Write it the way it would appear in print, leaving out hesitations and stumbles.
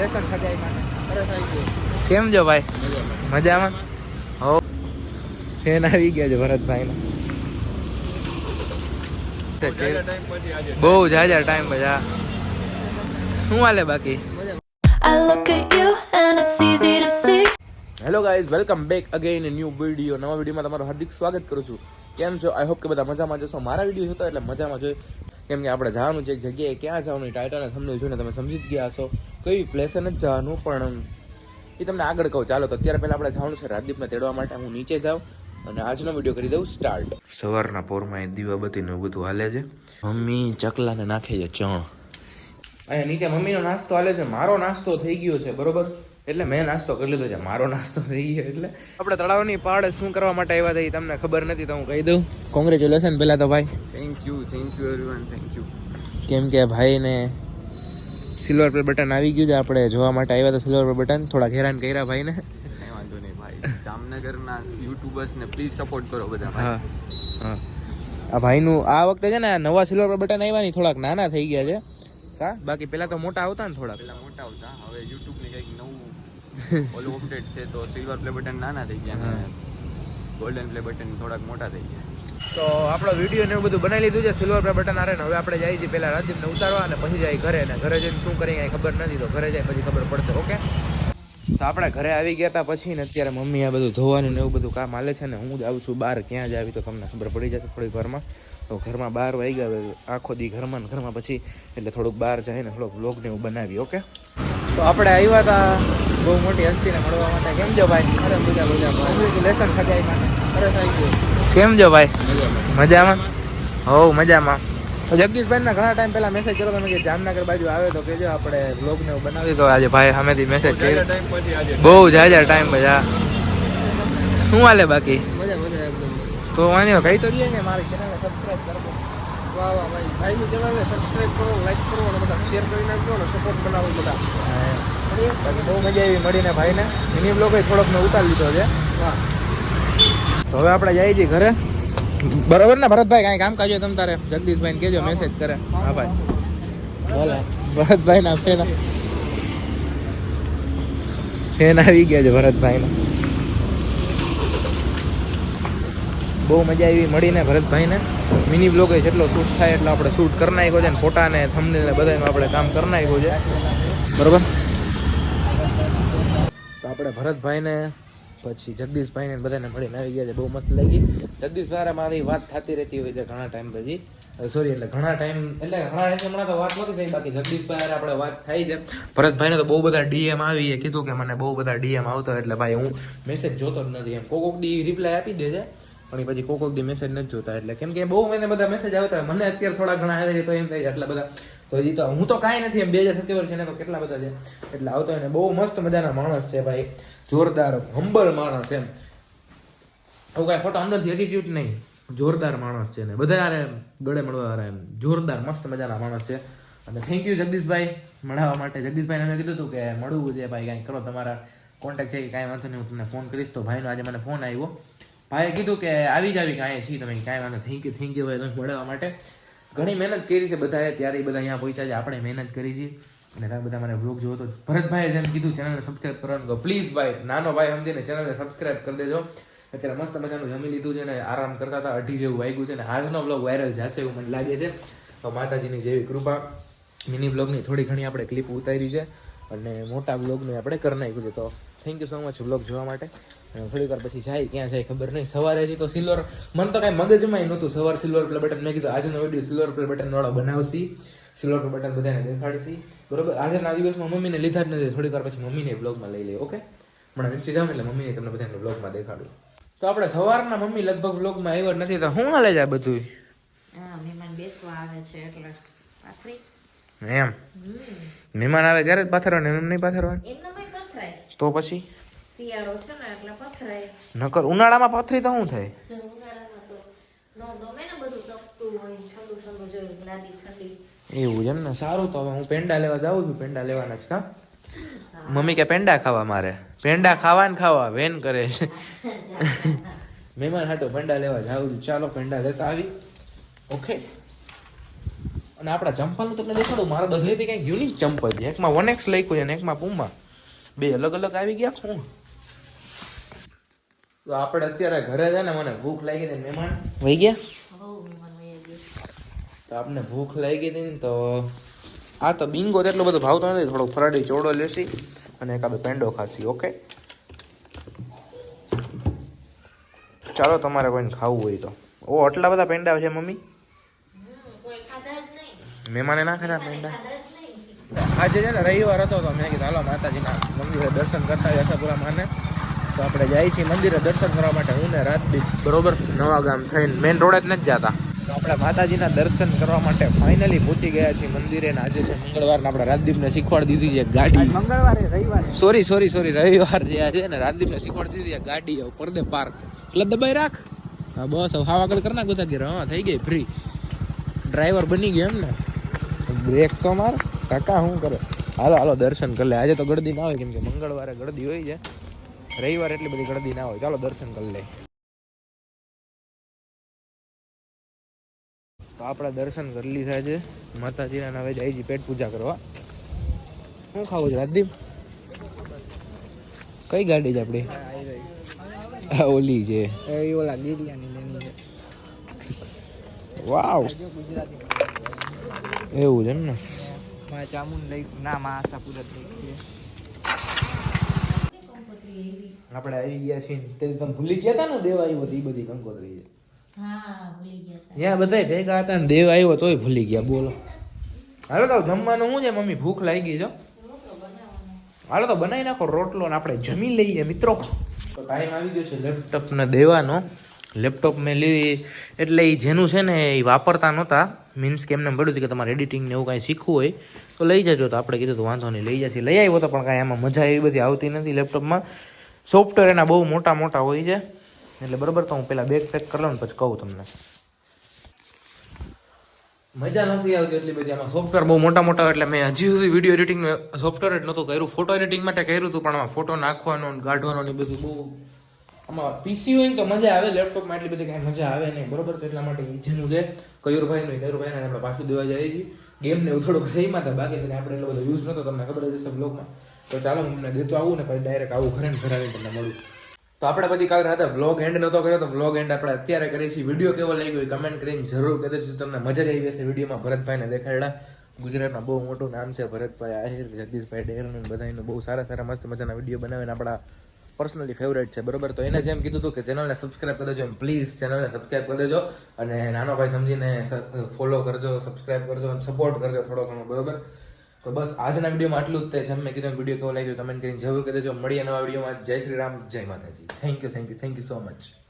Lesson સગાઈ માટે કેમ છો ભાઈ? મજામાં? હો ફેન આવી ગયા છે ભરતભાઈ બહુ જાજા ટાઈમ પછી. શું હાલે બાકી? Hello guys, welcome back again in new video. નવા વિડીયોમાં તમારું હાર્દિક સ્વાગત કરું છું. કેમ છો? આઈ હોપ કે બધા મજામાં જશો. મારા વિડીયો હતો એટલે મજામાં જોઈએ, કેમ કે આપણે જવાનું છે એક જગ્યાએ. ક્યાં જવાનું ટાઇટલ અને થંબનેલ જોઈને તમે સમજી જ ગયા હશો કઈ પ્લેસે નથી જવાનું, પણ એ તમને આગળ કહું. ચાલો તો અત્યારે પહેલાં આપણે જવાનું છે રાજદીપને તેડવા માટે. હું નીચે જાઉં અને આજનો વિડીયો કરી દઉં સ્ટાર્ટ. સવારના પોરમાં એ દીવાબત્તીને બધું હાલે છે. મમ્મી ચકલાને નાખે છે ચણ. અહીંયા નીચે મમ્મીનો નાસ્તો હાલે છે. મારો નાસ્તો થઈ ગયો છે, બરોબર? એટલે મેં નાસ્તો કરી લીધો છે. મારો નાસ્તો થઈ ગયો એટલે આપણે તળાવની પાળે શું કરવા માટે આવ્યા હતા એ તમને ખબર નથી તો હું કહી દઉં. કોંગ્રેચ્યુલેશન પહેલા તો ભાઈ. Thank you everyone, thank you. કેમ કે ભાઈને સિલ્વર પ્લે બટન આવી ગયું છે. આપણે જોવા માટે આવ્યા હતા સિલ્વર પ્લે બટન. થોડા હેરાન કર્યા ભાઈને. કઈ વાંધો નહીં ભાઈ. જામનગરના યુટ્યુબર્સને પ્લીઝ સપોર્ટ કરો બધા. હા હા, આ ભાઈનું આ વખતે છે ને નવા સિલ્વર પ્લે બટન આવ્યા ને થોડાક નાના થઈ ગયા છે. હા, બાકી પેલા તો મોટા આવતા ને થોડા. પેલા મોટા આવતા, હવે યુટ્યુબની કંઈક નવું ઓલું અપડેટ છે તો સિલ્વર પ્લે બટન નાના થઈ ગયા અને ગોલ્ડન પ્લે બટન થોડાક મોટા થઈ ગયા. તો આપણો વિડીયો ને એવું બધું બનાવી લીધું છે સિલ્વર પ્લે બટન આરે ને. હવે આપણે જઈએ છીએ પહેલા રાજદીપને ઉતારવા અને પછી જાય ઘરે. ને ઘરે જઈને શું કરીએ કાંઈ ખબર નથી, તો ઘરે જાય પછી ખબર પડશે. ઓકે, તો આપણે ઘરે આવી ગયા હતા પછી ને અત્યારે મમ્મી આ બધું ધોવાનું ને એવું બધું કામ હાલે છે ને હું જ આવું છું બહાર. ક્યાં જ આવી તો તમને ખબર પડી જશે થોડી ઘરમાં. તો ઘરમાં બહાર વાઈ ગયા આખો દી ઘરમાં પછી એટલે થોડુંક બહાર જાય ને થોડોક વ્લોગ ને એવું બનાવી. ઓકે, તો આપણે આવ્યા હતા બહુ મોટી હસ્તીને મળવા માટે. કેમ છો ભાઈ? અરે કોંગ્રેચ્યુલેશન સગાઈ માટે. અરે થેન્ક યુ. કેમ છો ભાઈ? મજામાં? હો મજામાં. તો જગદીશભાઈના ઘણા ટાઈમ પહેલા મેસેજ કર્યો તમે કે જામનગર બાજુ આવે તો કહેજો, આપણે વ્લોગ ને એવું બનાવી. તો આજે ભાઈ સામેથી મેસેજ કર્યો. બહુ જાજા ટાઈમ પછી. શું હાલે બાકી? મજા એકદમ. તો વાંધો કહી તો દઈએ કે મારી ચેનલને સબસ્ક્રાઇબ કરો. વાહ વાહ ભાઈ, ભાઈની ચેનલને સબસ્ક્રાઇબ કરો, લાઈક કરો અને બધા શેર કરી નાખજો અને સપોર્ટ બનાવો બધા. બહુ મજા આવી મળીને ભાઈને. મિની બ્લોગ થોડોક મેં ઉતારી લીધો છે. વાહ. તો હવે આપણે જઈએ છીએ ઘરે, બરોબર ને ભરતભાઈ? કાંઈ કામ કાજ હોય તમ તારે જગદીશભાઈને કહેજો, મેસેજ કરે. હા ભાઈ, ભલે. ભરતભાઈના ફેન આવી ગયા છે ભરતભાઈના. બહુ મજા આવી મળીને ભરતભાઈને. મિની બ્લોગ જેટલો શૂટ થાય એટલો આપણે શૂટ કરી નાખ્યો છે ને ફોટા ને થંબનેલ ને બધામાં આપણે કામ કરી નાખ્યું છે, બરોબર? તો આપણે ભરતભાઈને પછી જગદીશભાઈને બધાને મળીને આવી ગયા છે. બહુ મસ્ત લાગી. જગદીશભાઈ મારી વાત થતી રહેતી હોય છે ઘણા ટાઈમ પછી. સોરી, એટલે ઘણા ટાઈમ હમણાં તો વાત નથી થઈ, બાકી જગદીશભાઈ આપણે વાત થઈ છે. ભરતભાઈને તો બહુ બધા ડીએમ આવી. કીધું કે મને બહુ બધા ડીએમ આવતા, એટલે ભાઈ હું મેસેજ જોતો જ નથી. એમ કોક દી રિપ્લાય આપી દે છે પણ પછી કોક દી મેસેજ નથી જોતા. એટલે કેમ કે બહુ મને બધા મેસેજ આવતા મને અત્યારે થોડા ઘણા આવે છે તો એમ થાય છે આટલા બધા તો હજી તો હું તો કાંઈ નથી. એમ 2027 છે ને તો કેટલા બધા છે એટલે આવતો હોય ને. બહુ મસ્ત મજાના માણસ છે ભાઈ, જોરદાર હમ્બલ માણસ. એમ આવું કાંઈ ખોટો અંદરથી એટીટ્યુડ નહીં, જોરદાર માણસ છે ને બધા યાર એમ ગળે મળવા એમ જોરદાર મસ્ત મજાના માણસ છે. અને થેન્ક યુ જગદીશભાઈ મળવા માટે. જગદીશભાઈને મેં કીધું હતું કે મળવું છે ભાઈ, કાંઈ કરો, તમારા કોન્ટેક્ટ છે કે કાંઈ વાંધો નહીં, હું તમને ફોન કરીશ. તો ભાઈનો આજે મને ફોન આવ્યો. ભાઈએ કીધું કે આવી જ કાંઈ છીએ તમે, કાંઈ વાંધો. થેન્ક યુ ભાઈ તમે મળવા માટે. ઘણી મહેનત કરી છે બધાએ, ત્યારે બધા અહીંયા પહોંચ્યા છે. આપણે મહેનત કરી છે અને તમે બધા મને બ્લોગ જોવો તો ભરતભાઈએ જેમ કીધું ચેનલને સબસ્ક્રાઈબ કરવાનું, તો પ્લીઝ ભાઈ નાનો ભાઈ સમજીને ચેનલને સબસ્ક્રાઈબ કરી દેજો. અત્યારે મસ્ત મજાનું જમી લીધું છે ને આરામ કરતા હતા. 2:30 જેવું વાગ્યું છે ને આજનો બ્લોગ વાયરલ જશે એવું મને લાગે છે. તો માતાજીની જેવી કૃપા. મિની બ્લોગની થોડી ઘણી આપણે ક્લિપ ઉતારી છે અને મોટા બ્લોગનું આપણે કરી નાખ્યું છે. તો thank you so much blog જોવા માટે. થોડીક વાર પછી જાય, ક્યાં જાય ખબર નહીં. સવારે હજી તો સિલ્વર, મને તો કાંઈ મગજમાં નહોતું સવાર સિલ્વર પ્લે બટન. મેં કીધું આજનો વિડીયો સિલ્વર પ્લે બટન વાળો બનાવશી, સિલ્વર પ્લે બટન બધાને દેખાડશી, બરોબર? આજના દિવસમાં મમ્મીને લીધા જ નથી. થોડીક વાર પછી મમ્મીને બ્લોગમાં લઈ લઈએ. ઓકે, હમણાં નીચે જાઉં એટલે મમ્મીને તમને બધાને બ્લોગમાં દેખાડું. તો આપણે સવારના મમ્મી લગભગ બ્લોગમાં આવ્યો નથી. તો શું હાલે છે આ બધું? મહેમાન બેસવા આવે છે એટલે પાથરી. એમ મહેમાન આવે ત્યારે જ પાથરવાનું, એમ નહીં પાથરવાનું? એમનામાં પથરાય તો પછી શિયાળો છે ને એટલે પથરાય. નકર ઉનાળામાં પાથરી તો શું થાય? ઉનાળામાં તો નો ગમે ને, બધું તપતું હોય, ઠંડુ ઠંડુ જોઈએ, લાદી ઠંડી. એવું છે એમ ને. સારું, તો હવે હું પેંડા લેવા જાઉં છું. પેંડા લેવાના જ કા? મમ્મી કે પેંડા ખાવા, મારે પેંડા ખાવા ને ખાવા વેન કરે છે. મહેમાન હાટો પેંડા લેવા જાઉં છું. ચાલો પેંડા લેતા આવી. ઓકે, અને આપણા ચંપલનું તમને દેખાડું, મારે બધેથી કંઈક યુનિક ચંપલ છે. એકમાં 1X લખ્યું છે અને એકમાં પૂમા, બે અલગ અલગ આવી ગયા. શું તો આપણે અત્યારે ઘરે છે ને, મને ભૂખ લાગી હતી, મહેમાન વહી ગયા. તો આપણે ભૂખ લાગી હતી ને, તો આ તો બિંગો તો એટલો બધો ભાવતો નથી, થોડો ફરાડી ચોડો લેશી અને એકાદો પેંડો ખાસી. ઓકે ચાલો, તમારે કોઈને ખાવું હોય તો. ઓ આટલા બધા પેંડા છે મમ્મી, મહેમાને ના ખાધા પેંડા. આજે છે ને રવિવાર હતો, તો મેં કીધું હાલો માતાજીના મંદિરે દર્શન કરતા હોય આશાપુરા માને. તો આપણે જાય છીએ મંદિરે દર્શન કરવા માટે, હું ને રાજદીપ, બરોબર, નવા ગામ થઈને મેઇન રોડ જ નથી જતા. તો આપણે માતાજીના દર્શન કરવા માટે ફાઇનલી પહોંચી ગયા છીએ મંદિરે. ને આજે છે મંગળવાર, ને આપણે રાજદીપને શીખવાડી દીધી છે ગાડી. મંગળવારે રવિવારે સોરી રવિવાર જે છે ને, રાજદીપને શીખવાડી દીધી છે ગાડી પડદે પાર્ક. એટલે દબાઈ રાખ. હા બસ હવે હાવ આગળ કરી નાખ બધા ઘેર. હા થઈ ગઈ ફ્રી, ડ્રાઈવર બની ગયો એમ ને. બ્રેક તો માર કાકા, શું કરે. હાલો દર્શન કરી લે. આજે તો ગળદી ના હોય, કેમ કે મંગળવારે ગળદી હોય છે, રવિવારે એટલી બધી ગળદી ના હોય. ચાલો દર્શન કરી લે. તો આપણે દર્શન કરી લીધા છે માતાજીના. હવે જાય છે પેટ પૂજા કરવા. શું ખાવું છે રાજદીપ? કઈ ગાડી છે આપણી? ઓલી છે, ઓલા બિરયાની લેની છે. વાવ, એવું છે એમ ને. માં ચામુન લઈ ના, માં આશાપુરા લઈ આપણે આવી ગયા છીએ. તે તમે ભૂલી ગયા હતા ને, દેવ આવ્યો હતી, એ બધી કંકોત્રી છે. ત્યાં બધા ભેગા હતા ને દેવ આવ્યો તોય ભૂલી ગયા. બોલો હાલો તો જમવાનું શું છે મમ્મી? ભૂખ લાગી જો. હાલો તો બનાવી નાખો રોટલો ને આપણે જમી લઈએ મિત્રો. તો ટાઈમ આવી ગયો છે લેપટોપને દેવાનો. લેપટોપ મેં લીધી એટલે એ જેનું છે ને એ વાપરતા નહોતા, મીન્સ કે એમને પડ્યું હતું કે તમારે એડિટિંગ ને એવું કાંઈ શીખવું હોય તો લઈ જજો. તો આપણે કીધું તો વાંધો નહીં, લઈ જશે. લઈ આવ્યો તો પણ કાંઈ એમાં મજા એવી બધી આવતી નથી લેપટોપમાં. સોફ્ટવેર એના બહુ મોટા મોટા હોય છે એટલે બરાબર. તો હું પહેલાં બેગ પેક કરી લઉં ને પછી કહું તમને. મજા નથી આવતી એટલી બધી આમાં. સોફ્ટવેર બહુ મોટા મોટા હોય એટલે મેં હજી સુધી વિડીયો એડિટિંગનું સોફ્ટવેર જ નહોતું કર્યું. ફોટો એડિટિંગ માટે કર્યું હતું, પણ આમાં ફોટો નાખવાનો કાઢવાનો ને બધું બહુ આમાં પીસી હોય ને તો મજા આવે, લેપટોપમાં એટલી બધી કાંઈ મજા આવે નહીં, બરોબર. તો એટલા માટે જેનું છે કયુરભાઈનું, કયુરભાઈને આપણે પાછું દેવા જઈએ છીએ. ગેમને એવું થોડુંક રહીમાં હતા, બાકી આપણે એટલો બધો યુઝ નહોતો, તમને ખબર જ હશે બ્લોગમાં. તો ચાલો હું તમને દેતો આવું ને પછી ડાયરેક્ટ આવું ઘરે ઘર આવીને તમને મળું. તો આપણે પછી કાલે રાતે વ્લોગ એન્ડ નહોતો કર્યો, તો વ્લોગ એન્ડ આપણે અત્યારે કરીએ છીએ. વિડીયો કેવો લાગ્યો એ કમેન્ટ કરીને જરૂર કહી દેજો. તમને મજા જ આવી હશે વિડીયોમાં. ભરતભાઈને દેખાડ્યા, ગુજરાતમાં બહુ મોટું નામ છે ભરતભાઈ આહિર, જગદીશભાઈ ડેરનું બધાનું બહુ સારા મસ્ત મજાના વિડીયો બનાવીને આપણા પર્સનલી ફેવરેટ છે, બરોબર. તો એને જેમ કીધું હતું કે ચેનલને સબસ્ક્રાઈબ કરી દેજો, એમ પ્લીઝ ચેનલને સબસ્ક્રાઈબ કરી દેજો. અને નાનો ભાઈ સમજીને ફોલો કરજો, સબસ્ક્રાઈબ કરજો અને સપોર્ટ કરજો થોડો ઘણો, બરોબર. તો બસ આજના વિડીયોમાં આટલું જ. જેમ મેં કીધું વિડીયો કેવો લાગ્યો કમેન્ટ કરીને જરૂર કહી દેજો. મળીએ નવા વિડીયોમાં. જય શ્રી રામ, જય માતાજી. Thank you so much.